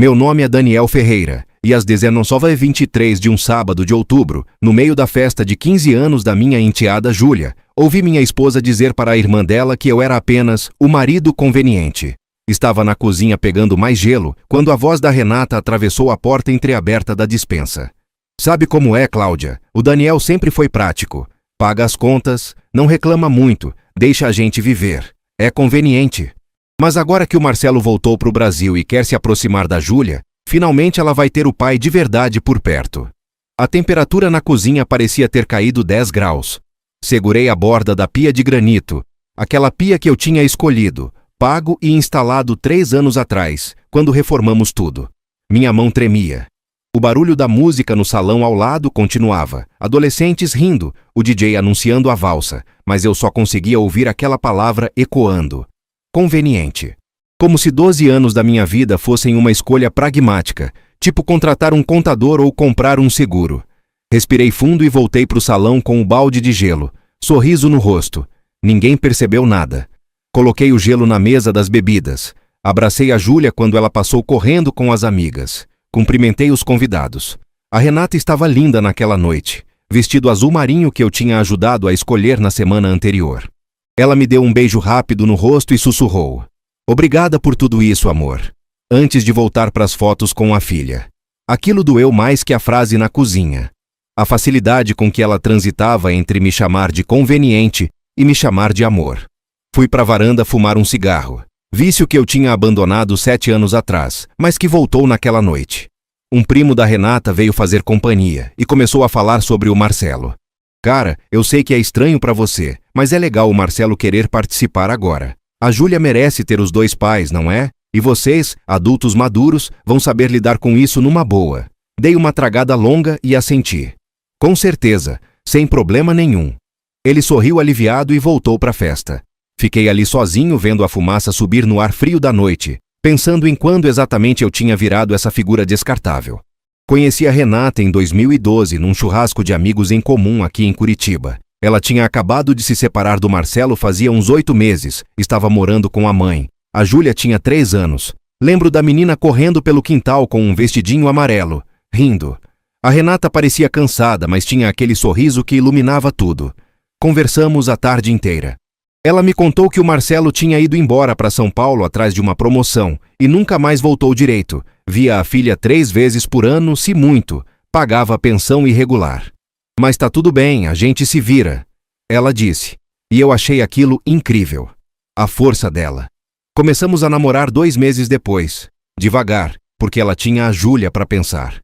Meu nome é Daniel Ferreira, e às 19h23 de um sábado de outubro, no meio da festa de 15 anos da minha enteada Júlia, ouvi minha esposa dizer para a irmã dela que eu era apenas o marido conveniente. Estava na cozinha pegando mais gelo, quando a voz da Renata atravessou a porta entreaberta da despensa. Sabe como é, Cláudia? O Daniel sempre foi prático. Paga as contas, não reclama muito, deixa a gente viver. É conveniente. Mas agora que o Marcelo voltou para o Brasil e quer se aproximar da Júlia, finalmente ela vai ter o pai de verdade por perto. A temperatura na cozinha parecia ter caído 10 graus. Segurei a borda da pia de granito, aquela pia que eu tinha escolhido, pago e instalado 3 anos atrás, quando reformamos tudo. Minha mão tremia. O barulho da música no salão ao lado continuava, adolescentes rindo, o DJ anunciando a valsa, mas eu só conseguia ouvir aquela palavra ecoando. Conveniente. Como se 12 anos da minha vida fossem uma escolha pragmática, tipo contratar um contador ou comprar um seguro. Respirei fundo e voltei para o salão com o balde de gelo, sorriso no rosto. Ninguém percebeu nada. Coloquei o gelo na mesa das bebidas. Abracei a Júlia quando ela passou correndo com as amigas. Cumprimentei os convidados. A Renata estava linda naquela noite, vestido azul marinho que eu tinha ajudado a escolher na semana anterior. Ela me deu um beijo rápido no rosto e sussurrou: "Obrigada por tudo isso, amor." Antes de voltar para as fotos com a filha. Aquilo doeu mais que a frase na cozinha. A facilidade com que ela transitava entre me chamar de conveniente e me chamar de amor. Fui para a varanda fumar um cigarro. Vício que eu tinha abandonado 7 anos atrás, mas que voltou naquela noite. Um primo da Renata veio fazer companhia e começou a falar sobre o Marcelo. "Cara, eu sei que é estranho para você, mas é legal o Marcelo querer participar agora. A Júlia merece ter os 2 pais, não é? E vocês, adultos maduros, vão saber lidar com isso numa boa." Dei uma tragada longa e assenti. "Com certeza, sem problema nenhum." Ele sorriu aliviado e voltou para a festa. Fiquei ali sozinho vendo a fumaça subir no ar frio da noite, pensando em quando exatamente eu tinha virado essa figura descartável. Conheci a Renata em 2012 num churrasco de amigos em comum aqui em Curitiba. Ela tinha acabado de se separar do Marcelo fazia uns 8 meses, estava morando com a mãe. A Júlia tinha 3 anos. Lembro da menina correndo pelo quintal com um vestidinho amarelo, rindo. A Renata parecia cansada, mas tinha aquele sorriso que iluminava tudo. Conversamos a tarde inteira. Ela me contou que o Marcelo tinha ido embora para São Paulo atrás de uma promoção e nunca mais voltou direito. Via a filha 3 vezes por ano, se muito. Pagava pensão irregular. "Mas tá tudo bem, a gente se vira", ela disse. E eu achei aquilo incrível. A força dela. Começamos a namorar 2 meses depois. Devagar, porque ela tinha a Júlia para pensar.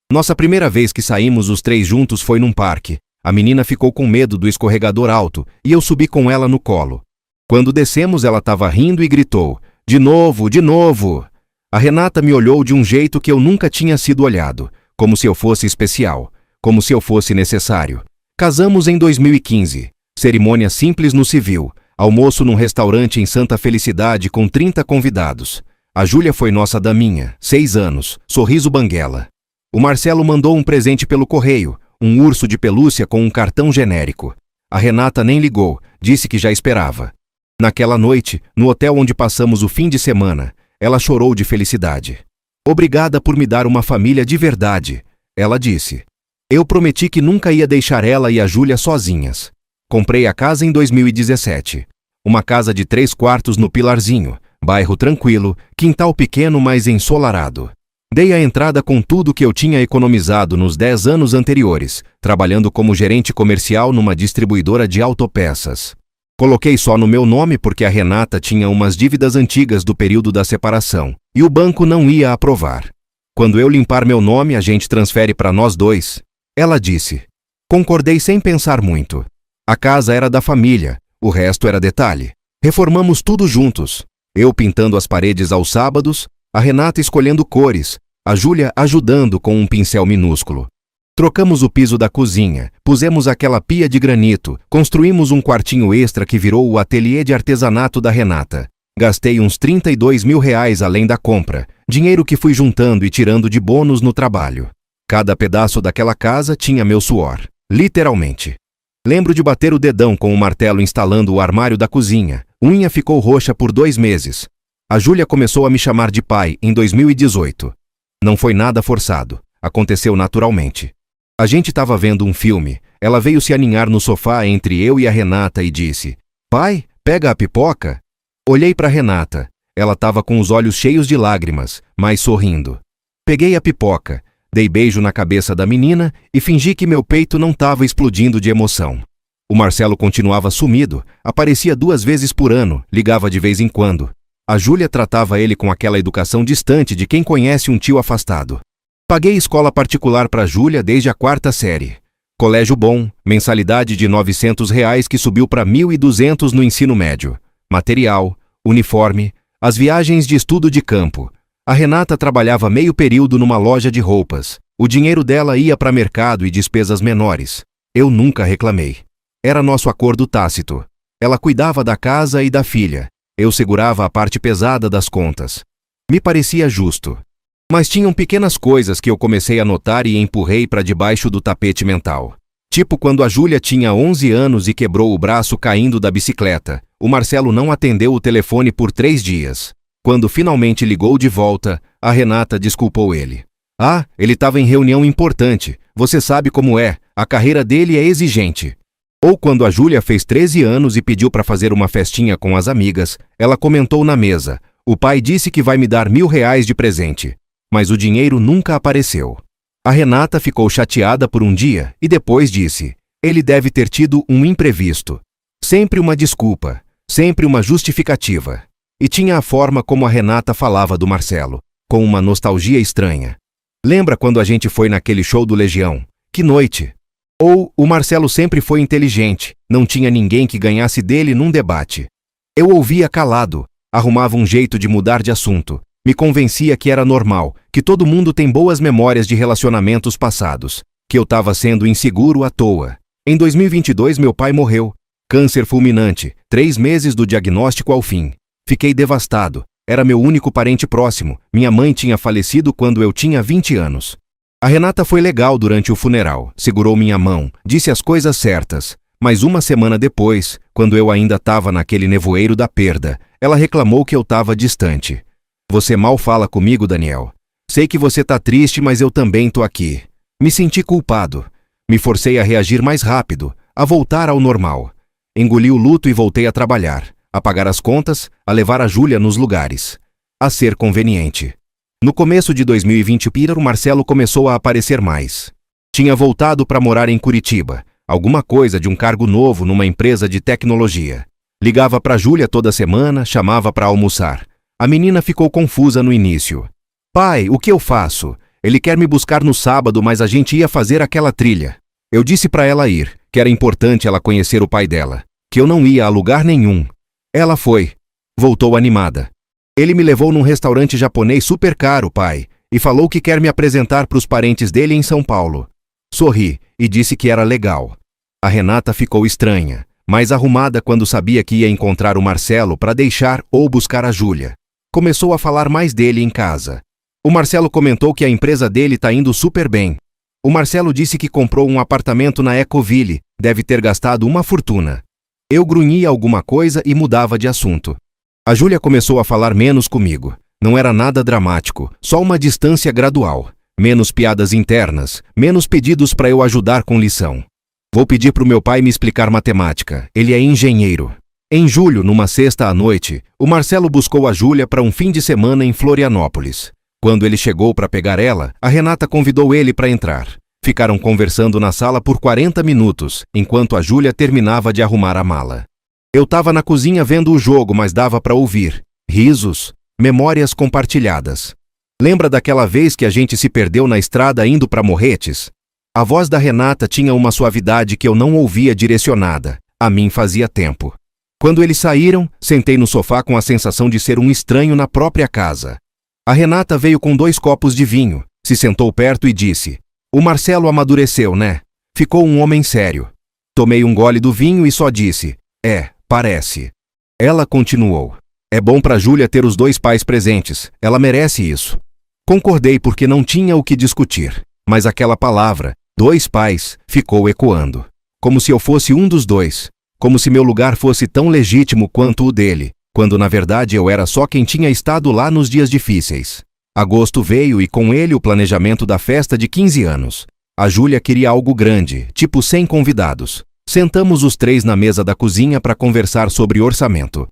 Nossa primeira vez que saímos os 3 juntos foi num parque. A menina ficou com medo do escorregador alto e eu subi com ela no colo. Quando descemos, ela estava rindo e gritou: De novo, de novo!" A Renata me olhou de um jeito que eu nunca tinha sido olhado, como se eu fosse especial, como se eu fosse necessário. Casamos em 2015. Cerimônia simples no civil, almoço num restaurante em Santa Felicidade com 30 convidados. A Júlia foi nossa daminha, 6 anos, sorriso banguela. O Marcelo mandou um presente pelo correio, um urso de pelúcia com um cartão genérico. A Renata nem ligou, disse que já esperava. Naquela noite, no hotel onde passamos o fim de semana, ela chorou de felicidade. "Obrigada por me dar uma família de verdade", ela disse. Eu prometi que nunca ia deixar ela e a Júlia sozinhas. Comprei a casa em 2017. Uma casa de 3 quartos no Pilarzinho, bairro tranquilo, quintal pequeno mas ensolarado. Dei a entrada com tudo que eu tinha economizado nos 10 anos anteriores, trabalhando como gerente comercial numa distribuidora de autopeças. Coloquei só no meu nome porque a Renata tinha umas dívidas antigas do período da separação, e o banco não ia aprovar. "Quando eu limpar meu nome, a gente transfere para nós 2", ela disse. Concordei sem pensar muito. A casa era da família, o resto era detalhe. Reformamos tudo juntos. Eu pintando as paredes aos sábados, a Renata escolhendo cores, a Júlia ajudando com um pincel minúsculo. Trocamos o piso da cozinha, pusemos aquela pia de granito, construímos um quartinho extra que virou o ateliê de artesanato da Renata. Gastei uns R$32 mil além da compra, dinheiro que fui juntando e tirando de bônus no trabalho. Cada pedaço daquela casa tinha meu suor, literalmente. Lembro de bater o dedão com o martelo instalando o armário da cozinha. Unha ficou roxa por 2 meses. A Júlia começou a me chamar de pai em 2018. Não foi nada forçado. Aconteceu naturalmente. A gente estava vendo um filme. Ela veio se aninhar no sofá entre eu e a Renata e disse: "Pai, pega a pipoca." Olhei para Renata. Ela estava com os olhos cheios de lágrimas, mas sorrindo. Peguei a pipoca, dei beijo na cabeça da menina e fingi que meu peito não estava explodindo de emoção. O Marcelo continuava sumido, aparecia 2 vezes por ano, ligava de vez em quando. A Júlia tratava ele com aquela educação distante de quem conhece um tio afastado. Paguei escola particular para Júlia desde a 4ª série. Colégio bom, mensalidade de R$ 900 que subiu para 1.200 no ensino médio. Material, uniforme, as viagens de estudo de campo. A Renata trabalhava meio período numa loja de roupas. O dinheiro dela ia para mercado e despesas menores. Eu nunca reclamei. Era nosso acordo tácito. Ela cuidava da casa e da filha. Eu segurava a parte pesada das contas. Me parecia justo. Mas tinham pequenas coisas que eu comecei a notar e empurrei para debaixo do tapete mental. Tipo quando a Júlia tinha 11 anos e quebrou o braço caindo da bicicleta. O Marcelo não atendeu o telefone por 3 dias. Quando finalmente ligou de volta, a Renata desculpou ele. "Ah, ele estava em reunião importante. Você sabe como é, a carreira dele é exigente." Ou quando a Júlia fez 13 anos e pediu para fazer uma festinha com as amigas, ela comentou na mesa: "O pai disse que vai me dar R$ 1.000 de presente." Mas o dinheiro nunca apareceu. A Renata ficou chateada por um dia e depois disse: "Ele deve ter tido um imprevisto." Sempre uma desculpa, sempre uma justificativa. E tinha a forma como a Renata falava do Marcelo, com uma nostalgia estranha. "Lembra quando a gente foi naquele show do Legião? Que noite!" Ou "O Marcelo sempre foi inteligente, não tinha ninguém que ganhasse dele num debate." Eu ouvia calado, arrumava um jeito de mudar de assunto. Me convencia que era normal, que todo mundo tem boas memórias de relacionamentos passados, que eu estava sendo inseguro à toa. Em 2022 meu pai morreu. Câncer fulminante, 3 meses do diagnóstico ao fim. Fiquei devastado. Era meu único parente próximo. Minha mãe tinha falecido quando eu tinha 20 anos. A Renata foi legal durante o funeral, segurou minha mão, disse as coisas certas. Mas uma semana depois, quando eu ainda estava naquele nevoeiro da perda, ela reclamou que eu estava distante. "Você mal fala comigo, Daniel. Sei que você tá triste, mas eu também tô aqui." Me senti culpado. Me forcei a reagir mais rápido, a voltar ao normal. Engoli o luto e voltei a trabalhar, a pagar as contas, a levar a Júlia nos lugares. A ser conveniente. No começo de 2020, o Marcelo começou a aparecer mais. Tinha voltado para morar em Curitiba, alguma coisa de um cargo novo numa empresa de tecnologia. Ligava para Júlia toda semana, chamava para almoçar. A menina ficou confusa no início. "Pai, o que eu faço? Ele quer me buscar no sábado, mas a gente ia fazer aquela trilha." Eu disse para ela ir, que era importante ela conhecer o pai dela, que eu não ia a lugar nenhum. Ela foi. Voltou animada. "Ele me levou num restaurante japonês super caro, pai, e falou que quer me apresentar para os parentes dele em São Paulo." Sorri e disse que era legal. A Renata ficou estranha, mais arrumada quando sabia que ia encontrar o Marcelo para deixar ou buscar a Júlia. Começou a falar mais dele em casa. O Marcelo comentou que a empresa dele tá indo super bem. O Marcelo disse que comprou um apartamento na Ecoville, deve ter gastado uma fortuna. Eu grunhia alguma coisa e mudava de assunto. A Júlia começou a falar menos comigo. Não era nada dramático, só uma distância gradual. Menos piadas internas, menos pedidos para eu ajudar com lição. "Vou pedir pro meu pai me explicar matemática, ele é engenheiro." Em julho, numa sexta à noite, o Marcelo buscou a Júlia para um fim de semana em Florianópolis. Quando ele chegou para pegar ela, a Renata convidou ele para entrar. Ficaram conversando na sala por 40 minutos, enquanto a Júlia terminava de arrumar a mala. Eu estava na cozinha vendo o jogo, mas dava para ouvir. Risos, memórias compartilhadas. "Lembra daquela vez que a gente se perdeu na estrada indo para Morretes?" A voz da Renata tinha uma suavidade que eu não ouvia direcionada. A mim fazia tempo. Quando eles saíram, sentei no sofá com a sensação de ser um estranho na própria casa. A Renata veio com 2 copos de vinho, se sentou perto e disse: "O Marcelo amadureceu, né? Ficou um homem sério." Tomei um gole do vinho e só disse: "É, parece." Ela continuou: "É bom para Júlia ter os 2 pais presentes, ela merece isso." Concordei porque não tinha o que discutir, mas aquela palavra, 2 pais, ficou ecoando. Como se eu fosse um dos 2. Como se meu lugar fosse tão legítimo quanto o dele, quando na verdade eu era só quem tinha estado lá nos dias difíceis. Agosto veio e com ele o planejamento da festa de 15 anos. A Júlia queria algo grande, tipo 100 convidados. Sentamos os três na mesa da cozinha para conversar sobre orçamento.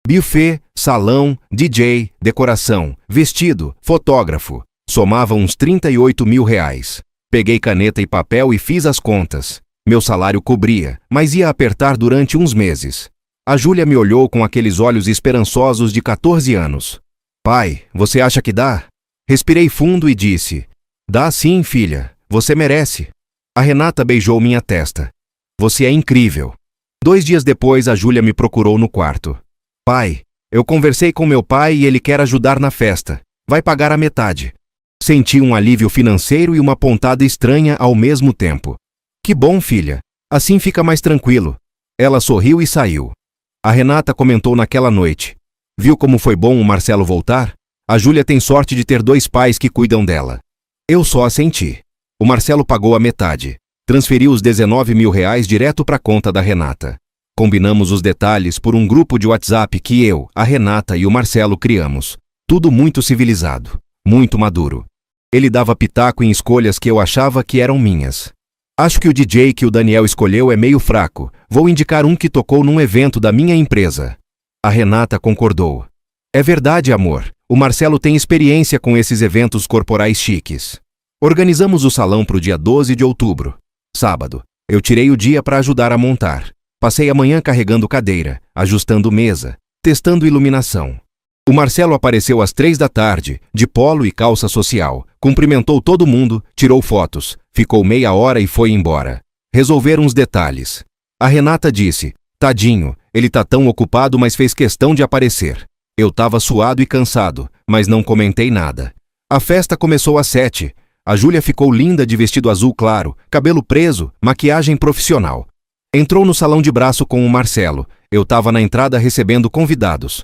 Buffet, salão, DJ, decoração, vestido, fotógrafo. Somava uns 38 mil reais. Peguei caneta e papel e fiz as contas. Meu salário cobria, mas ia apertar durante uns meses. A Júlia me olhou com aqueles olhos esperançosos de 14 anos. Pai, você acha que dá? Respirei fundo e disse: dá sim, filha, você merece. A Renata beijou minha testa. Você é incrível. 2 dias depois, a Júlia me procurou no quarto. Pai, eu conversei com meu pai e ele quer ajudar na festa. Vai pagar a metade. Senti um alívio financeiro e uma pontada estranha ao mesmo tempo. Que bom, filha. Assim fica mais tranquilo. Ela sorriu e saiu. A Renata comentou naquela noite. Viu como foi bom o Marcelo voltar? A Júlia tem sorte de ter 2 pais que cuidam dela. Eu só assenti. O Marcelo pagou a metade. Transferiu os 19 mil reais direto para a conta da Renata. Combinamos os detalhes por um grupo de WhatsApp que eu, a Renata e o Marcelo criamos. Tudo muito civilizado, muito maduro. Ele dava pitaco em escolhas que eu achava que eram minhas. Acho que o DJ que o Daniel escolheu é meio fraco. Vou indicar um que tocou num evento da minha empresa. A Renata concordou. É verdade, amor. O Marcelo tem experiência com esses eventos corporais chiques. Organizamos o salão para o dia 12 de outubro. Sábado. Eu tirei o dia para ajudar a montar. Passei a manhã carregando cadeira, ajustando mesa, testando iluminação. O Marcelo apareceu às 3 da tarde, de polo e calça social, cumprimentou todo mundo, tirou fotos, ficou meia hora e foi embora. Resolveram os detalhes. A Renata disse: tadinho, ele tá tão ocupado, mas fez questão de aparecer. Eu tava suado e cansado, mas não comentei nada. A festa começou às 7. A Júlia ficou linda de vestido azul claro, cabelo preso, maquiagem profissional. Entrou no salão de braço com o Marcelo. Eu tava na entrada recebendo convidados.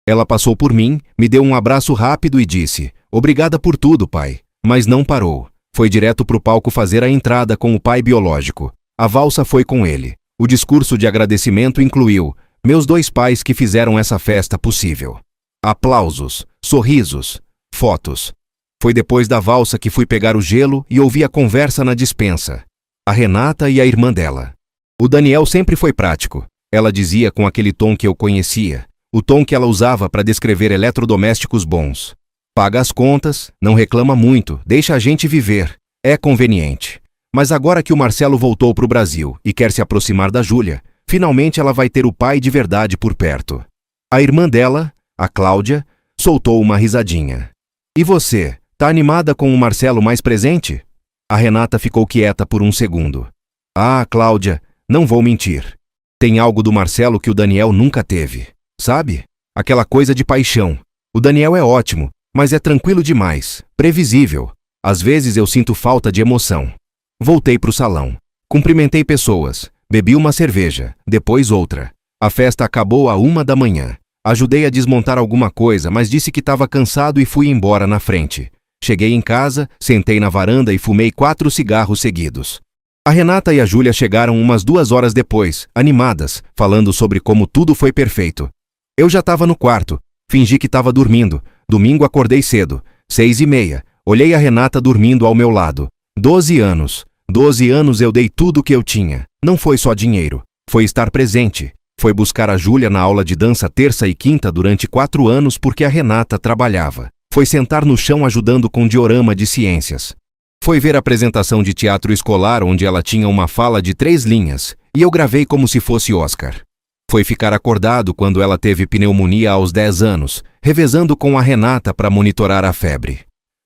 Ela passou por mim, me deu um abraço rápido e disse: obrigada por tudo, pai. Mas não parou. Foi direto pro palco fazer a entrada com o pai biológico. A valsa foi com ele. O discurso de agradecimento incluiu: meus 2 pais que fizeram essa festa possível. Aplausos, sorrisos, fotos. Foi depois da valsa que fui pegar o gelo e ouvi a conversa na despensa. A Renata e a irmã dela. O Daniel sempre foi prático. Ela dizia com aquele tom que eu conhecia. O tom que ela usava para descrever eletrodomésticos bons. Paga as contas, não reclama muito, deixa a gente viver. É conveniente. Mas agora que o Marcelo voltou para o Brasil e quer se aproximar da Júlia, finalmente ela vai ter o pai de verdade por perto. A irmã dela, a Cláudia, soltou uma risadinha. E você, tá animada com o Marcelo mais presente? A Renata ficou quieta por um segundo. Ah, Cláudia, não vou mentir. Tem algo do Marcelo que o Daniel nunca teve. Sabe? Aquela coisa de paixão. O Daniel é ótimo, mas é tranquilo demais, previsível. Às vezes eu sinto falta de emoção. Voltei pro salão. Cumprimentei pessoas. Bebi uma cerveja, depois outra. A festa acabou à 1 da manhã. Ajudei a desmontar alguma coisa, mas disse que estava cansado e fui embora na frente. Cheguei em casa, sentei na varanda e fumei 4 cigarros seguidos. A Renata e a Júlia chegaram umas 2 horas depois, animadas, falando sobre como tudo foi perfeito. Eu já estava no quarto, fingi que estava dormindo. Domingo acordei cedo, 6h30. Olhei a Renata dormindo ao meu lado. 12 anos. 12 anos eu dei tudo o que eu tinha. Não foi só dinheiro, foi estar presente. Foi buscar a Júlia na aula de dança terça e quinta durante 4 anos porque a Renata trabalhava. Foi sentar no chão ajudando com diorama de ciências. Foi ver a apresentação de teatro escolar onde ela tinha uma fala de 3 linhas e eu gravei como se fosse Oscar. Foi ficar acordado quando ela teve pneumonia aos 10 anos, revezando com a Renata para monitorar a febre.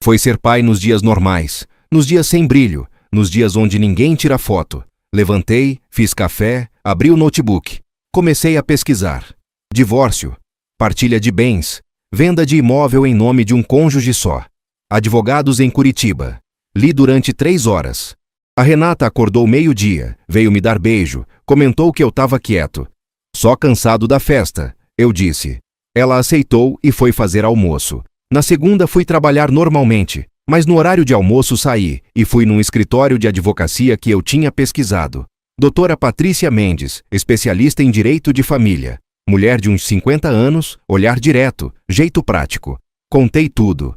Foi ser pai nos dias normais, nos dias sem brilho, nos dias onde ninguém tira foto. Levantei, fiz café, abri o notebook. Comecei a pesquisar. Divórcio, partilha de bens, venda de imóvel em nome de um cônjuge só. Advogados em Curitiba. Li durante 3 horas. A Renata acordou meio-dia, veio me dar beijo, comentou que eu estava quieto. Só cansado da festa, eu disse. Ela aceitou e foi fazer almoço. Na segunda fui trabalhar normalmente, mas no horário de almoço saí e fui num escritório de advocacia que eu tinha pesquisado. Doutora Patrícia Mendes, especialista em direito de família. Mulher de uns 50 anos, olhar direto, jeito prático. Contei tudo.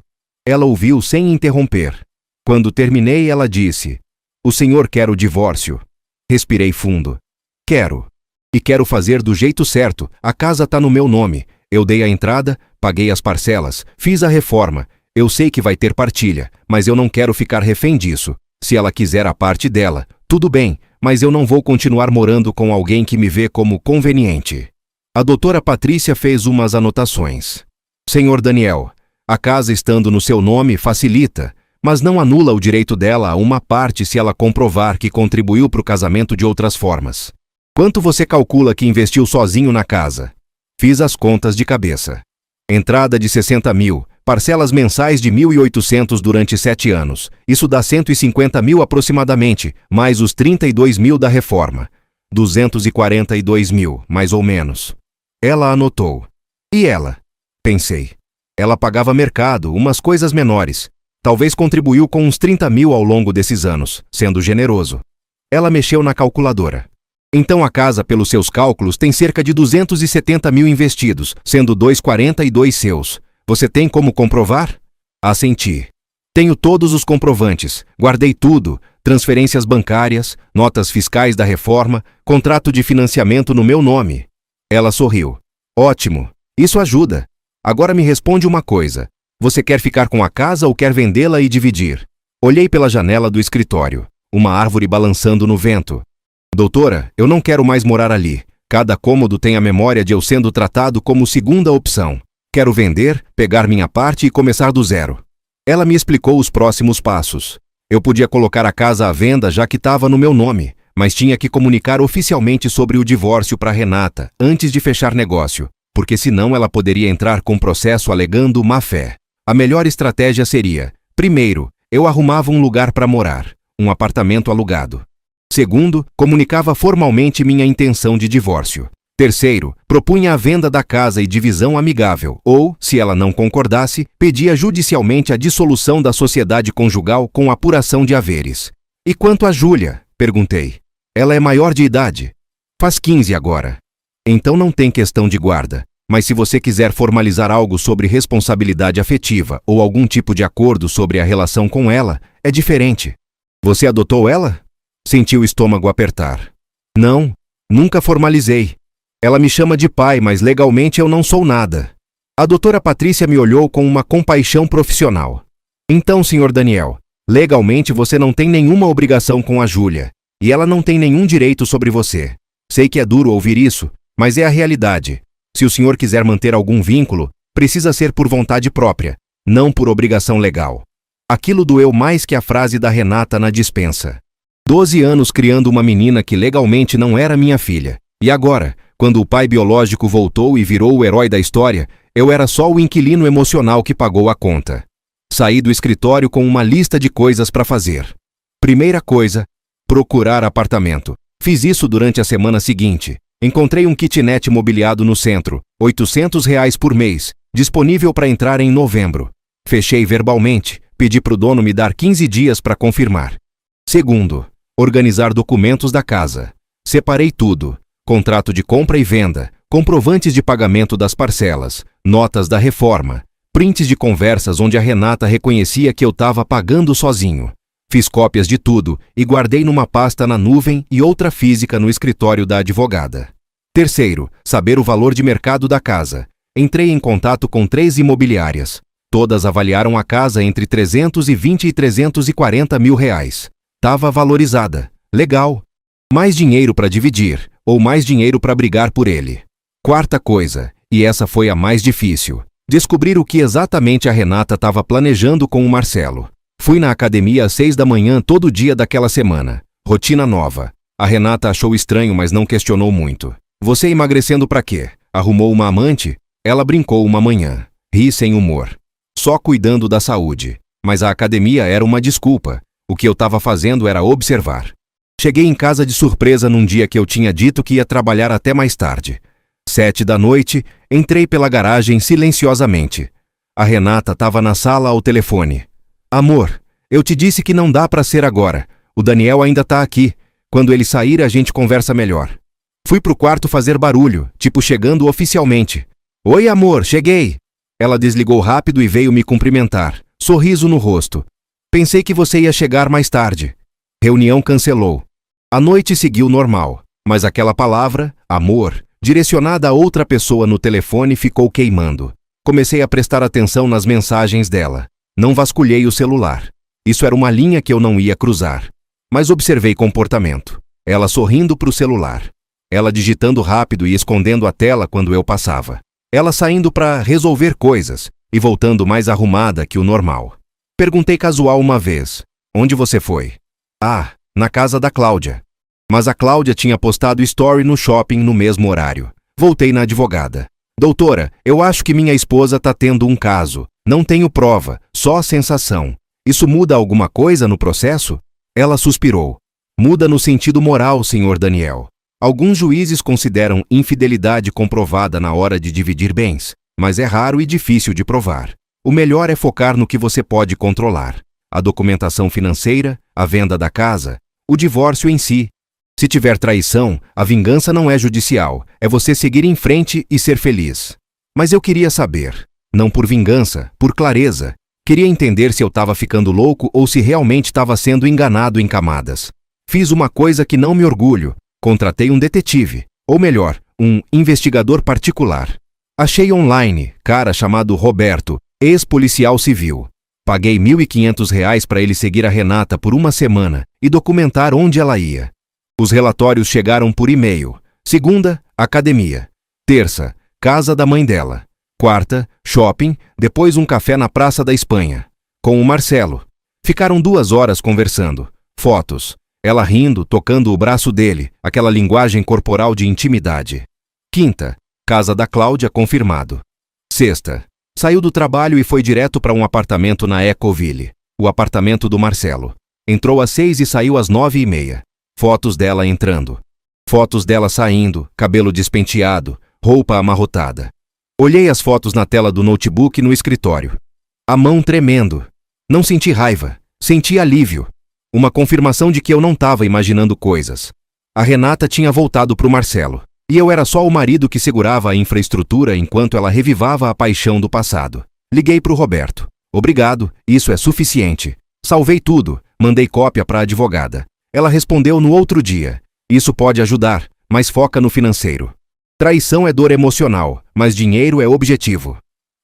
Ela ouviu sem interromper. Quando terminei, ela disse: "O senhor quer o divórcio?" Respirei fundo. "Quero. E quero fazer do jeito certo. A casa tá no meu nome. Eu dei a entrada, paguei as parcelas, fiz a reforma. Eu sei que vai ter partilha, mas eu não quero ficar refém disso. Se ela quiser a parte dela, tudo bem, mas eu não vou continuar morando com alguém que me vê como conveniente." A doutora Patrícia fez umas anotações. "Senhor Daniel, a casa estando no seu nome facilita, mas não anula o direito dela a uma parte se ela comprovar que contribuiu para o casamento de outras formas. Quanto você calcula que investiu sozinho na casa?" Fiz as contas de cabeça. Entrada de 60 mil, parcelas mensais de 1.800 durante 7 anos. Isso dá 150 mil aproximadamente, mais os 32 mil da reforma. 242 mil, mais ou menos. Ela anotou. E ela? Pensei. Ela pagava mercado, umas coisas menores. Talvez contribuiu com uns 30 mil ao longo desses anos, sendo generoso. Ela mexeu na calculadora. Então a casa, pelos seus cálculos, tem cerca de 270 mil investidos, sendo 242 seus. Você tem como comprovar? Assenti. Tenho todos os comprovantes, guardei tudo, transferências bancárias, notas fiscais da reforma, contrato de financiamento no meu nome. Ela sorriu. Ótimo, isso ajuda. Agora me responde uma coisa. Você quer ficar com a casa ou quer vendê-la e dividir? Olhei pela janela do escritório, uma árvore balançando no vento. Doutora, eu não quero mais morar ali. Cada cômodo tem a memória de eu sendo tratado como segunda opção. Quero vender, pegar minha parte e começar do zero. Ela me explicou os próximos passos. Eu podia colocar a casa à venda já que estava no meu nome, mas tinha que comunicar oficialmente sobre o divórcio para Renata antes de fechar negócio, porque senão ela poderia entrar com processo alegando má-fé. A melhor estratégia seria: primeiro, eu arrumava um lugar para morar, um apartamento alugado. Segundo, comunicava formalmente minha intenção de divórcio. Terceiro, propunha a venda da casa e divisão amigável, ou, se ela não concordasse, pedia judicialmente a dissolução da sociedade conjugal com apuração de haveres. E quanto a Júlia? Perguntei. Ela é maior de idade. Faz 15 agora. Então não tem questão de guarda, mas se você quiser formalizar algo sobre responsabilidade afetiva ou algum tipo de acordo sobre a relação com ela, é diferente. Você adotou ela? Senti o estômago apertar. Não, nunca formalizei. Ela me chama de pai, mas legalmente eu não sou nada. A doutora Patrícia me olhou com uma compaixão profissional. Então, senhor Daniel, legalmente você não tem nenhuma obrigação com a Júlia, e ela não tem nenhum direito sobre você. Sei que é duro ouvir isso, mas é a realidade. Se o senhor quiser manter algum vínculo, precisa ser por vontade própria, não por obrigação legal. Aquilo doeu mais que a frase da Renata na despensa. 12 anos criando uma menina que legalmente não era minha filha. E agora, quando o pai biológico voltou e virou o herói da história, eu era só o inquilino emocional que pagou a conta. Saí do escritório com uma lista de coisas para fazer. Primeira coisa, procurar apartamento. Fiz isso durante a semana seguinte. Encontrei um kitnet mobiliado no centro, R$800 por mês, disponível para entrar em novembro. Fechei verbalmente, pedi para o dono me dar 15 dias para confirmar. Segundo, organizar documentos da casa. Separei tudo: contrato de compra e venda, comprovantes de pagamento das parcelas, notas da reforma, prints de conversas onde a Renata reconhecia que eu estava pagando sozinho. Fiz cópias de tudo e guardei numa pasta na nuvem e outra física no escritório da advogada. Terceiro, saber o valor de mercado da casa. Entrei em contato com 3 imobiliárias. Todas avaliaram a casa entre 320 e 340 mil reais. Tava valorizada. Legal. Mais dinheiro para dividir, ou mais dinheiro para brigar por ele. Quarta coisa, e essa foi a mais difícil: descobrir o que exatamente a Renata estava planejando com o Marcelo. Fui na academia às 6 da manhã todo dia daquela semana. Rotina nova. A Renata achou estranho, mas não questionou muito. Você emagrecendo pra quê? Arrumou uma amante? Ela brincou uma manhã. Ri sem humor. Só cuidando da saúde. Mas a academia era uma desculpa. O que eu estava fazendo era observar. Cheguei em casa de surpresa num dia que eu tinha dito que ia trabalhar até mais tarde. 7 da noite, entrei pela garagem silenciosamente. A Renata estava na sala ao telefone. Amor, eu te disse que não dá para ser agora. O Daniel ainda tá aqui. Quando ele sair, a gente conversa melhor. Fui pro quarto fazer barulho, tipo chegando oficialmente. Oi, amor, cheguei. Ela desligou rápido e veio me cumprimentar. Sorriso no rosto. Pensei que você ia chegar mais tarde. Reunião cancelou. A noite seguiu normal, mas aquela palavra, amor, direcionada a outra pessoa no telefone ficou queimando. Comecei a prestar atenção nas mensagens dela. Não vasculhei o celular. Isso era uma linha que eu não ia cruzar. Mas observei comportamento. Ela sorrindo para o celular. Ela digitando rápido e escondendo a tela quando eu passava. Ela saindo para resolver coisas e voltando mais arrumada que o normal. Perguntei casual uma vez: onde você foi? Ah, na casa da Cláudia. Mas a Cláudia tinha postado story no shopping no mesmo horário. Voltei na advogada. Doutora, eu acho que minha esposa tá tendo um caso. Não tenho prova, só a sensação. Isso muda alguma coisa no processo? Ela suspirou. Muda no sentido moral, senhor Daniel. Alguns juízes consideram infidelidade comprovada na hora de dividir bens, mas é raro e difícil de provar. O melhor é focar no que você pode controlar. A documentação financeira, a venda da casa, o divórcio em si. Se tiver traição, a vingança não é judicial, é você seguir em frente e ser feliz. Mas eu queria saber, não por vingança, por clareza. Queria entender se eu estava ficando louco ou se realmente estava sendo enganado em camadas. Fiz uma coisa que não me orgulho, contratei um detetive, ou melhor, um investigador particular. Achei online, cara chamado Roberto, ex-policial civil. Paguei R$ 1.500 para ele seguir a Renata por uma semana e documentar onde ela ia. Os relatórios chegaram por e-mail. Segunda, academia. Terça, casa da mãe dela. Quarta, shopping, depois um café na Praça da Espanha. Com o Marcelo. Ficaram 2 horas conversando. Fotos. Ela rindo, tocando o braço dele, aquela linguagem corporal de intimidade. Quinta, casa da Cláudia confirmado. Sexta, saiu do trabalho e foi direto para um apartamento na Ecoville, o apartamento do Marcelo. Entrou às 6 e saiu às 9h30. Fotos dela entrando. Fotos dela saindo, cabelo despenteado, roupa amarrotada. Olhei as fotos na tela do notebook no escritório. A mão tremendo. Não senti raiva, senti alívio. Uma confirmação de que eu não estava imaginando coisas. A Renata tinha voltado para o Marcelo, e eu era só o marido que segurava a infraestrutura enquanto ela revivava a paixão do passado. Liguei para o Roberto. Obrigado, isso é suficiente. Salvei tudo, mandei cópia para a advogada. Ela respondeu no outro dia. Isso pode ajudar, mas foca no financeiro. Traição é dor emocional, mas dinheiro é objetivo.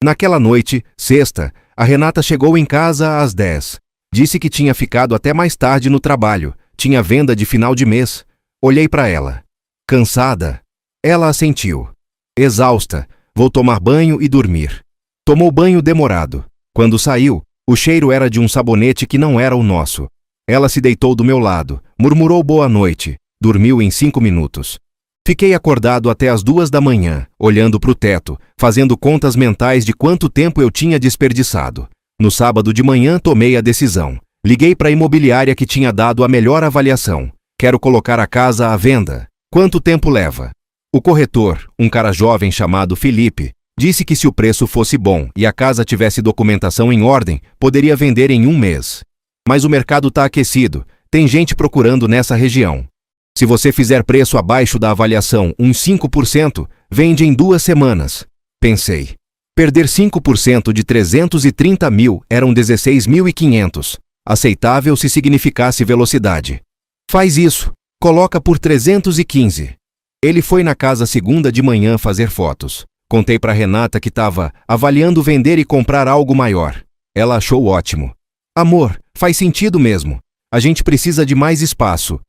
Naquela noite, sexta, a Renata chegou em casa às 10. Disse que tinha ficado até mais tarde no trabalho, tinha venda de final de mês. Olhei para ela. Cansada? Ela assentiu. Exausta, vou tomar banho e dormir. Tomou banho demorado. Quando saiu, o cheiro era de um sabonete que não era o nosso. Ela se deitou do meu lado, murmurou boa noite, dormiu em 5 minutos. Fiquei acordado até as 2 da manhã, olhando para o teto, fazendo contas mentais de quanto tempo eu tinha desperdiçado. No sábado de manhã tomei a decisão. Liguei para a imobiliária que tinha dado a melhor avaliação. Quero colocar a casa à venda. Quanto tempo leva? O corretor, um cara jovem chamado Felipe, disse que se o preço fosse bom e a casa tivesse documentação em ordem, poderia vender em 1 mês. Mas o mercado está aquecido, tem gente procurando nessa região. Se você fizer preço abaixo da avaliação, uns 5%, vende em 2 semanas. Pensei. Perder 5% de 330 mil eram 16.500. Aceitável se significasse velocidade. Faz isso. Coloca por 315. Ele foi na casa segunda de manhã fazer fotos. Contei para Renata que estava avaliando vender e comprar algo maior. Ela achou ótimo. Amor, faz sentido mesmo. A gente precisa de mais espaço.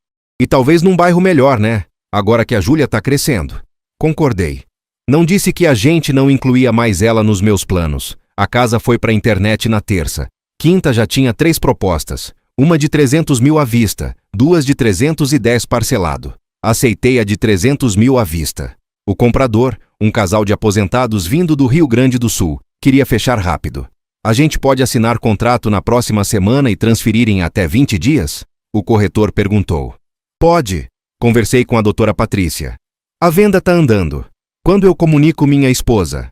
E talvez num bairro melhor, né? Agora que a Júlia tá crescendo. Concordei. Não disse que a gente não incluía mais ela nos meus planos. A casa foi para a internet na terça. Quinta já tinha 3 propostas. Uma de 300 mil à vista, 2 de 310 parcelado. Aceitei a de 300 mil à vista. O comprador, um casal de aposentados vindo do Rio Grande do Sul, queria fechar rápido. A gente pode assinar contrato na próxima semana e transferir em até 20 dias? O corretor perguntou. Pode. Conversei com a doutora Patrícia. A venda está andando. Quando eu comunico minha esposa?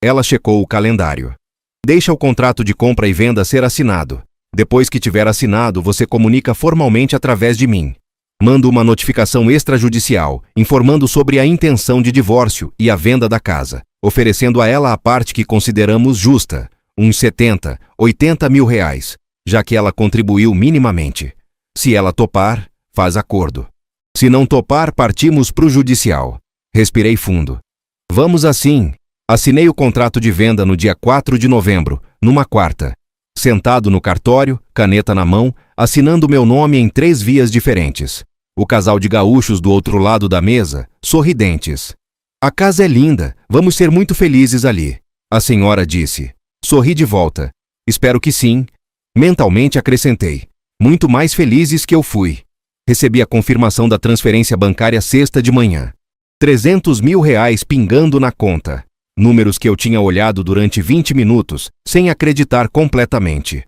Ela checou o calendário. Deixa o contrato de compra e venda ser assinado. Depois que tiver assinado, você comunica formalmente através de mim. Mando uma notificação extrajudicial, informando sobre a intenção de divórcio e a venda da casa, oferecendo a ela a parte que consideramos justa, uns 70, 80 mil reais, já que ela contribuiu minimamente. Se ela topar, faz acordo. Se não topar, partimos pro judicial. Respirei fundo. Vamos assim. Assinei o contrato de venda no dia 4 de novembro, numa quarta. Sentado no cartório, caneta na mão, assinando meu nome em 3 vias diferentes. O casal de gaúchos do outro lado da mesa, sorridentes. A casa é linda, vamos ser muito felizes ali. A senhora disse. Sorri de volta. Espero que sim. Mentalmente acrescentei. Muito mais felizes que eu fui. Recebi a confirmação da transferência bancária sexta de manhã. 300 mil reais pingando na conta. Números que eu tinha olhado durante 20 minutos, sem acreditar completamente.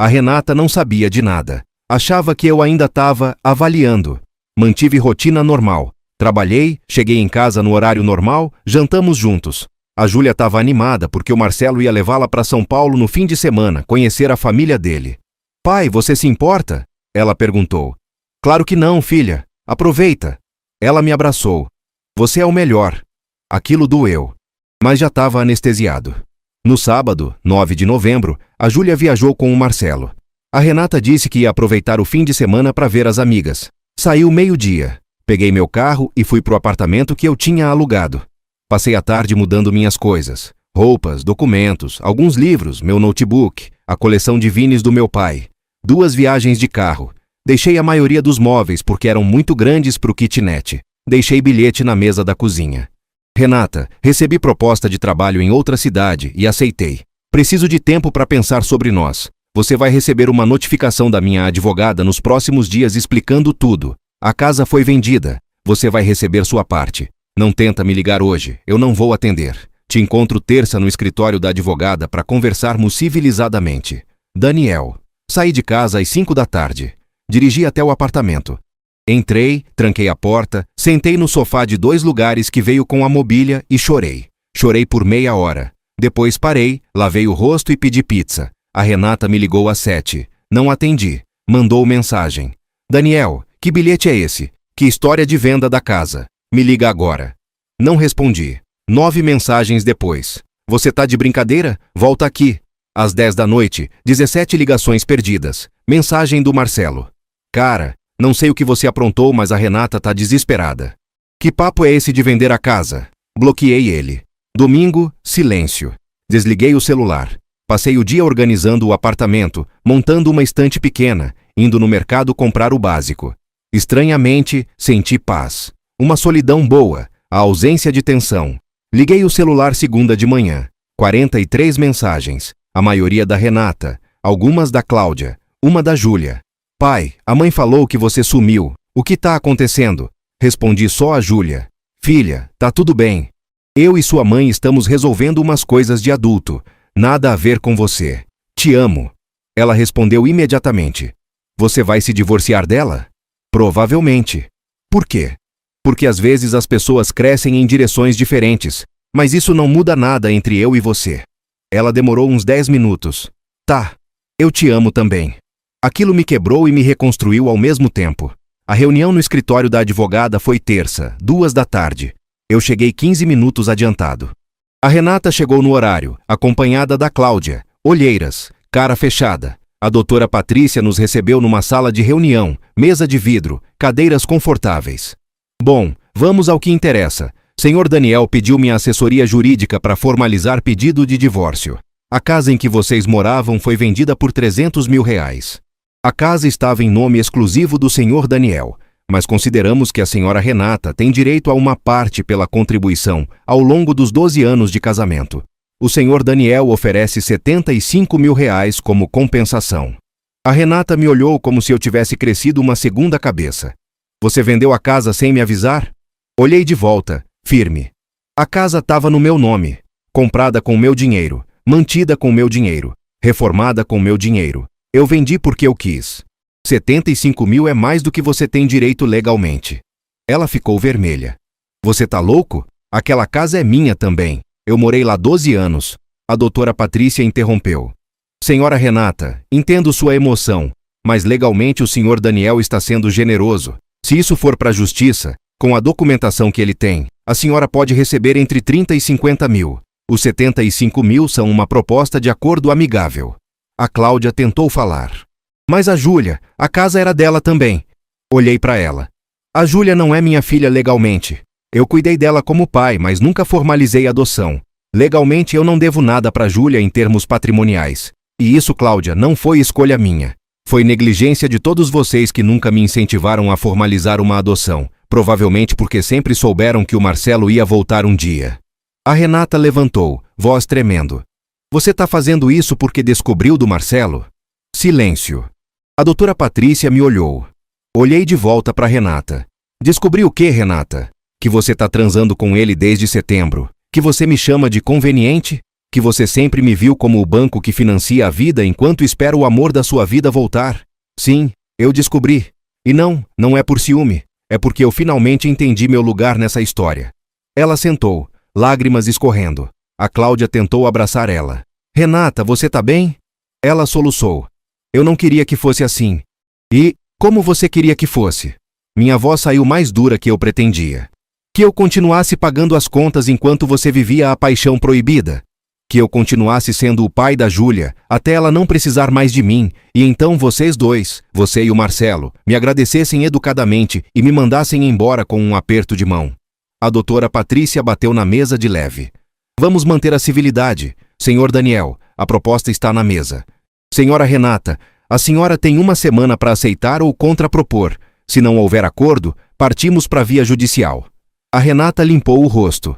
A Renata não sabia de nada. Achava que eu ainda estava avaliando. Mantive rotina normal. Trabalhei, cheguei em casa no horário normal, jantamos juntos. A Júlia estava animada porque o Marcelo ia levá-la para São Paulo no fim de semana, conhecer a família dele. Pai, você se importa? Ela perguntou. Claro que não, filha. Aproveita. Ela me abraçou. Você é o melhor. Aquilo doeu. Mas já estava anestesiado. No sábado, 9 de novembro, a Júlia viajou com o Marcelo. A Renata disse que ia aproveitar o fim de semana para ver as amigas. Saiu meio-dia. Peguei meu carro e fui pro apartamento que eu tinha alugado. Passei a tarde mudando minhas coisas. Roupas, documentos, alguns livros, meu notebook, a coleção de vinis do meu pai. 2 viagens de carro. Deixei a maioria dos móveis porque eram muito grandes pro kitnet. Deixei bilhete na mesa da cozinha. Renata, recebi proposta de trabalho em outra cidade e aceitei. Preciso de tempo para pensar sobre nós. Você vai receber uma notificação da minha advogada nos próximos dias explicando tudo. A casa foi vendida. Você vai receber sua parte. Não tenta me ligar hoje, eu não vou atender. Te encontro terça no escritório da advogada para conversarmos civilizadamente. Daniel. Saí de casa às 5 da tarde. Dirigi até o apartamento. Entrei, tranquei a porta, sentei no sofá de 2 lugares que veio com a mobília e chorei. Chorei por meia hora. Depois parei, lavei o rosto e pedi pizza. A Renata me ligou às 7. Não atendi. Mandou mensagem. Daniel, que bilhete é esse? Que história de venda da casa? Me liga agora. Não respondi. 9 mensagens depois. Você tá de brincadeira? Volta aqui. Às 10 da noite, 17 ligações perdidas. Mensagem do Marcelo. Cara, não sei o que você aprontou, mas a Renata tá desesperada. Que papo é esse de vender a casa? Bloqueei ele. Domingo, silêncio. Desliguei o celular. Passei o dia organizando o apartamento, montando uma estante pequena, indo no mercado comprar o básico. Estranhamente, senti paz. Uma solidão boa, a ausência de tensão. Liguei o celular segunda de manhã. 43 mensagens. A maioria da Renata, algumas da Cláudia, uma da Júlia. Pai, a mãe falou que você sumiu. O que tá acontecendo? Respondi só a Júlia. Filha, tá tudo bem. Eu e sua mãe estamos resolvendo umas coisas de adulto. Nada a ver com você. Te amo. Ela respondeu imediatamente. Você vai se divorciar dela? Provavelmente. Por quê? Porque às vezes as pessoas crescem em direções diferentes, mas isso não muda nada entre eu e você. Ela demorou uns 10 minutos. Tá. Eu te amo também. Aquilo me quebrou e me reconstruiu ao mesmo tempo. A reunião no escritório da advogada foi terça, 2 da tarde. Eu cheguei 15 minutos adiantado. A Renata chegou no horário, acompanhada da Cláudia, olheiras, cara fechada. A doutora Patrícia nos recebeu numa sala de reunião, mesa de vidro, cadeiras confortáveis. Bom, vamos ao que interessa. Senhor Daniel pediu minha assessoria jurídica para formalizar pedido de divórcio. A casa em que vocês moravam foi vendida por 300 mil reais. A casa estava em nome exclusivo do senhor Daniel, mas consideramos que a senhora Renata tem direito a uma parte pela contribuição ao longo dos 12 anos de casamento. O senhor Daniel oferece 75 mil reais como compensação. A Renata me olhou como se eu tivesse crescido uma segunda cabeça. Você vendeu a casa sem me avisar? Olhei de volta, firme. A casa estava no meu nome, comprada com meu dinheiro, mantida com meu dinheiro, reformada com meu dinheiro. Eu vendi porque eu quis. 75 mil é mais do que você tem direito legalmente. Ela ficou vermelha. Você tá louco? Aquela casa é minha também. Eu morei lá 12 anos. A doutora Patrícia interrompeu. Senhora Renata, entendo sua emoção, mas legalmente o senhor Daniel está sendo generoso. Se isso for para a justiça, com a documentação que ele tem, a senhora pode receber entre 30 e 50 mil. Os 75 mil são uma proposta de acordo amigável. A Cláudia tentou falar. Mas a Júlia, a casa era dela também. Olhei para ela. A Júlia não é minha filha legalmente. Eu cuidei dela como pai, mas nunca formalizei a adoção. Legalmente eu não devo nada para Júlia em termos patrimoniais. E isso, Cláudia, não foi escolha minha. Foi negligência de todos vocês que nunca me incentivaram a formalizar uma adoção, provavelmente porque sempre souberam que o Marcelo ia voltar um dia. A Renata levantou, voz tremendo. Você tá fazendo isso porque descobriu do Marcelo? Silêncio. A doutora Patrícia me olhou. Olhei de volta para Renata. Descobri o quê, Renata? Que você tá transando com ele desde setembro. Que você me chama de conveniente? Que você sempre me viu como o banco que financia a vida enquanto espera o amor da sua vida voltar? Sim, eu descobri. E não é por ciúme. É porque eu finalmente entendi meu lugar nessa história. Ela sentou, lágrimas escorrendo. A Cláudia tentou abraçar ela. Renata, você tá bem? Ela soluçou. Eu não queria que fosse assim. E, como você queria que fosse? Minha voz saiu mais dura que eu pretendia. Que eu continuasse pagando as contas enquanto você vivia a paixão proibida. Que eu continuasse sendo o pai da Júlia, até ela não precisar mais de mim, e então vocês dois, você e o Marcelo, me agradecessem educadamente e me mandassem embora com um aperto de mão. A doutora Patrícia bateu na mesa de leve. Vamos manter a civilidade. Senhor Daniel, a proposta está na mesa. Senhora Renata, a senhora tem uma semana para aceitar ou contrapropor. Se não houver acordo, partimos para a via judicial. A Renata limpou o rosto.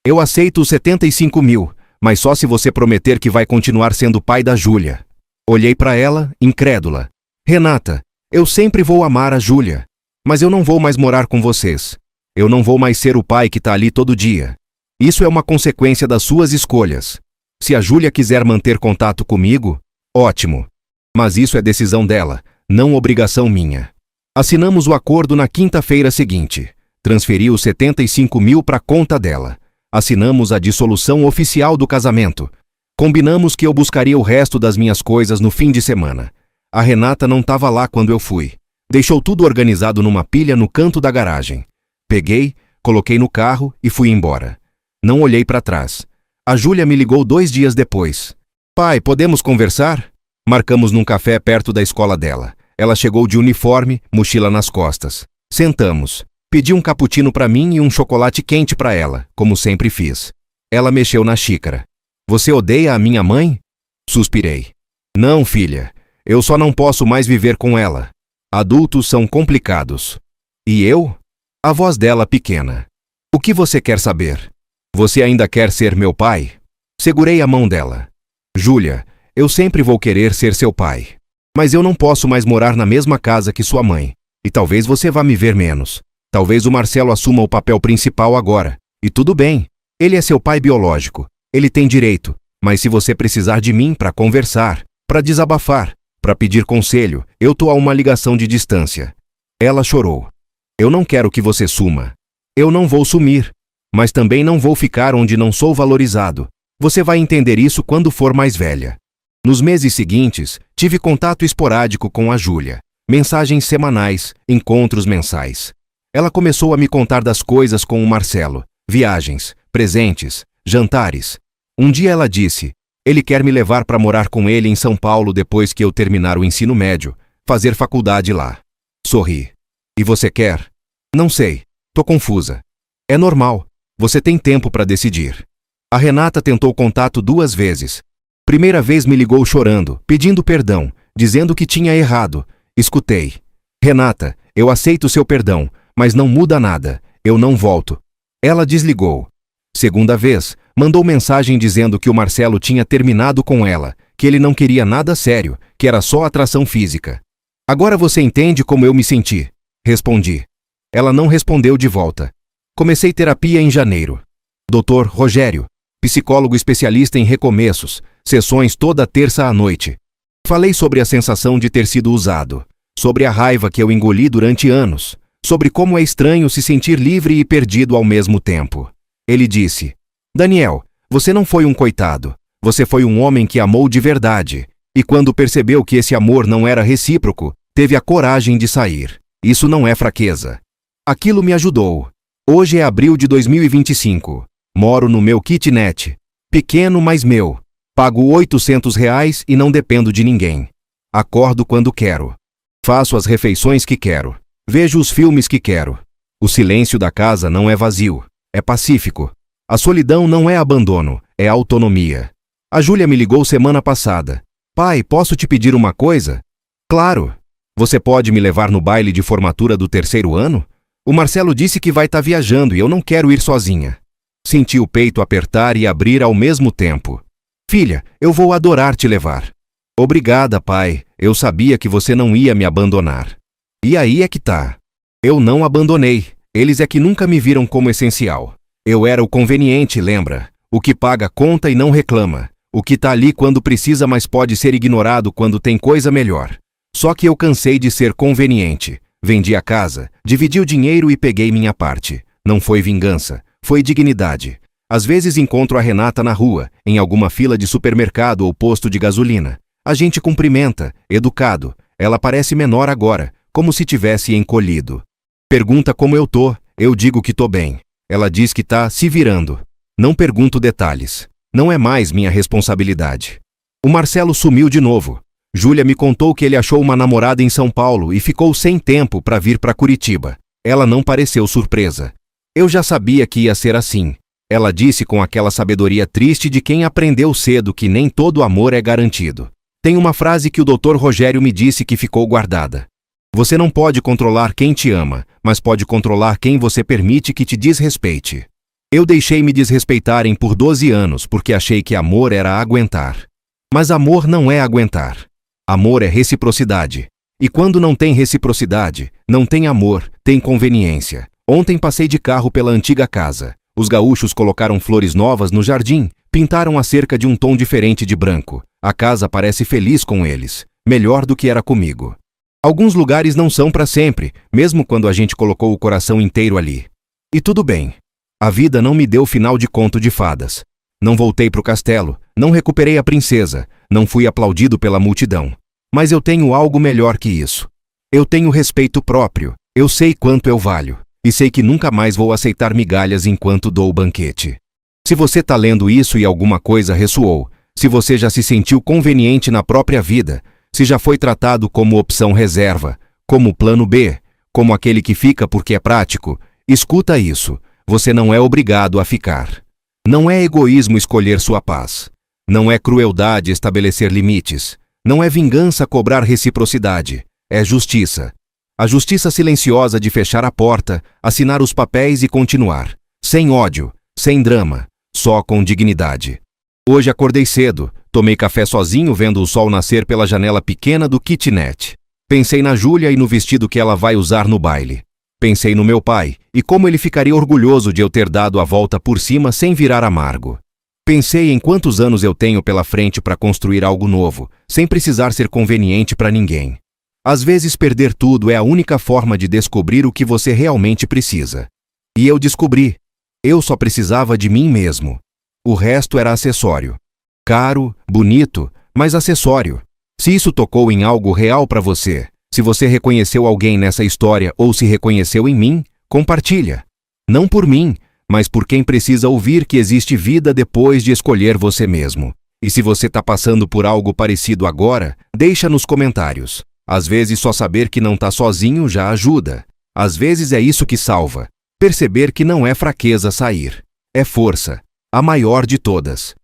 Eu aceito os 75 mil, mas só se você prometer que vai continuar sendo pai da Júlia. Olhei para ela, incrédula. Renata, eu sempre vou amar a Júlia. Mas eu não vou mais morar com vocês. Eu não vou mais ser o pai que tá ali todo dia. Isso é uma consequência das suas escolhas. Se a Júlia quiser manter contato comigo, ótimo. Mas isso é decisão dela, não obrigação minha. Assinamos o acordo na quinta-feira seguinte. Transferi os 75 mil para a conta dela. Assinamos a dissolução oficial do casamento. Combinamos que eu buscaria o resto das minhas coisas no fim de semana. A Renata não estava lá quando eu fui. Deixou tudo organizado numa pilha no canto da garagem. Peguei, coloquei no carro e fui embora. Não olhei para trás. A Júlia me ligou 2 dias depois. Pai, podemos conversar? Marcamos num café perto da escola dela. Ela chegou de uniforme, mochila nas costas. Sentamos. Pedi um cappuccino para mim e um chocolate quente para ela, como sempre fiz. Ela mexeu na xícara. Você odeia a minha mãe? Suspirei. Não, filha. Eu só não posso mais viver com ela. Adultos são complicados. E eu? A voz dela pequena. O que você quer saber? Você ainda quer ser meu pai? Segurei a mão dela. Júlia, eu sempre vou querer ser seu pai. Mas eu não posso mais morar na mesma casa que sua mãe. E talvez você vá me ver menos. Talvez o Marcelo assuma o papel principal agora. E tudo bem. Ele é seu pai biológico. Ele tem direito. Mas se você precisar de mim para conversar, para desabafar, para pedir conselho, eu tô a uma ligação de distância. Ela chorou. Eu não quero que você suma. Eu não vou sumir. Mas também não vou ficar onde não sou valorizado. Você vai entender isso quando for mais velha. Nos meses seguintes, tive contato esporádico com a Júlia. Mensagens semanais, encontros mensais. Ela começou a me contar das coisas com o Marcelo. Viagens, presentes, jantares. Um dia ela disse, ele quer me levar para morar com ele em São Paulo depois que eu terminar o ensino médio, fazer faculdade lá. Sorri. E você quer? Não sei. Tô confusa. É normal. Você tem tempo para decidir. A Renata tentou contato 2 vezes. Primeira vez me ligou chorando, pedindo perdão, dizendo que tinha errado. Escutei. Renata, eu aceito seu perdão, mas não muda nada. Eu não volto. Ela desligou. Segunda vez, mandou mensagem dizendo que o Marcelo tinha terminado com ela, que ele não queria nada sério, que era só atração física. Agora você entende como eu me senti? Respondi. Ela não respondeu de volta. Comecei terapia em janeiro. Dr. Rogério, psicólogo especialista em recomeços, sessões toda terça à noite. Falei sobre a sensação de ter sido usado, sobre a raiva que eu engoli durante anos, sobre como é estranho se sentir livre e perdido ao mesmo tempo. Ele disse, Daniel, você não foi um coitado, você foi um homem que amou de verdade, e quando percebeu que esse amor não era recíproco, teve a coragem de sair. Isso não é fraqueza. Aquilo me ajudou. Hoje é abril de 2025. Moro no meu kitnet. Pequeno, mas meu. Pago R$ 800 e não dependo de ninguém. Acordo quando quero. Faço as refeições que quero. Vejo os filmes que quero. O silêncio da casa não é vazio, é pacífico. A solidão não é abandono, é autonomia. A Júlia me ligou semana passada. Pai, posso te pedir uma coisa? Claro. Você pode me levar no baile de formatura do 3º ano? O Marcelo disse que vai estar viajando e eu não quero ir sozinha. Senti o peito apertar e abrir ao mesmo tempo. Filha, eu vou adorar te levar. Obrigada, pai. Eu sabia que você não ia me abandonar. E aí é que tá. Eu não abandonei. Eles é que nunca me viram como essencial. Eu era o conveniente, lembra? O que paga conta e não reclama. O que tá ali quando precisa, mas pode ser ignorado quando tem coisa melhor. Só que eu cansei de ser conveniente. Vendi a casa, dividi o dinheiro e peguei minha parte. Não foi vingança, foi dignidade. Às vezes encontro a Renata na rua, em alguma fila de supermercado ou posto de gasolina. A gente cumprimenta, educado. Ela parece menor agora, como se tivesse encolhido. Pergunta como eu tô, eu digo que tô bem. Ela diz que tá se virando. Não pergunto detalhes. Não é mais minha responsabilidade. O Marcelo sumiu de novo. Júlia me contou que ele achou uma namorada em São Paulo e ficou sem tempo para vir para Curitiba. Ela não pareceu surpresa. Eu já sabia que ia ser assim. Ela disse com aquela sabedoria triste de quem aprendeu cedo que nem todo amor é garantido. Tem uma frase que o Dr. Rogério me disse que ficou guardada. Você não pode controlar quem te ama, mas pode controlar quem você permite que te desrespeite. Eu deixei-me desrespeitarem por 12 anos porque achei que amor era aguentar. Mas amor não é aguentar. Amor é reciprocidade. E quando não tem reciprocidade, não tem amor, tem conveniência. Ontem passei de carro pela antiga casa. Os gaúchos colocaram flores novas no jardim, pintaram a cerca de um tom diferente de branco. A casa parece feliz com eles, melhor do que era comigo. Alguns lugares não são para sempre, mesmo quando a gente colocou o coração inteiro ali. E tudo bem. A vida não me deu final de conto de fadas. Não voltei pro castelo, não recuperei a princesa, não fui aplaudido pela multidão. Mas eu tenho algo melhor que isso. Eu tenho respeito próprio, eu sei quanto eu valho, e sei que nunca mais vou aceitar migalhas enquanto dou o banquete. Se você tá lendo isso e alguma coisa ressoou, se você já se sentiu conveniente na própria vida, se já foi tratado como opção reserva, como plano B, como aquele que fica porque é prático, escuta isso, você não é obrigado a ficar. Não é egoísmo escolher sua paz. Não é crueldade estabelecer limites. Não é vingança cobrar reciprocidade. É justiça. A justiça silenciosa de fechar a porta, assinar os papéis e continuar. Sem ódio, sem drama, só com dignidade. Hoje acordei cedo, tomei café sozinho vendo o sol nascer pela janela pequena do kitnet. Pensei na Júlia e no vestido que ela vai usar no baile. Pensei no meu pai e como ele ficaria orgulhoso de eu ter dado a volta por cima sem virar amargo. Pensei em quantos anos eu tenho pela frente para construir algo novo, sem precisar ser conveniente para ninguém. Às vezes perder tudo é a única forma de descobrir o que você realmente precisa. E eu descobri. Eu só precisava de mim mesmo. O resto era acessório. Caro, bonito, mas acessório. Se isso tocou em algo real para você, se você reconheceu alguém nessa história ou se reconheceu em mim, compartilha. Não por mim, mas por quem precisa ouvir que existe vida depois de escolher você mesmo. E se você está passando por algo parecido agora, deixa nos comentários. Às vezes só saber que não está sozinho já ajuda. Às vezes é isso que salva. Perceber que não é fraqueza sair. É força. A maior de todas.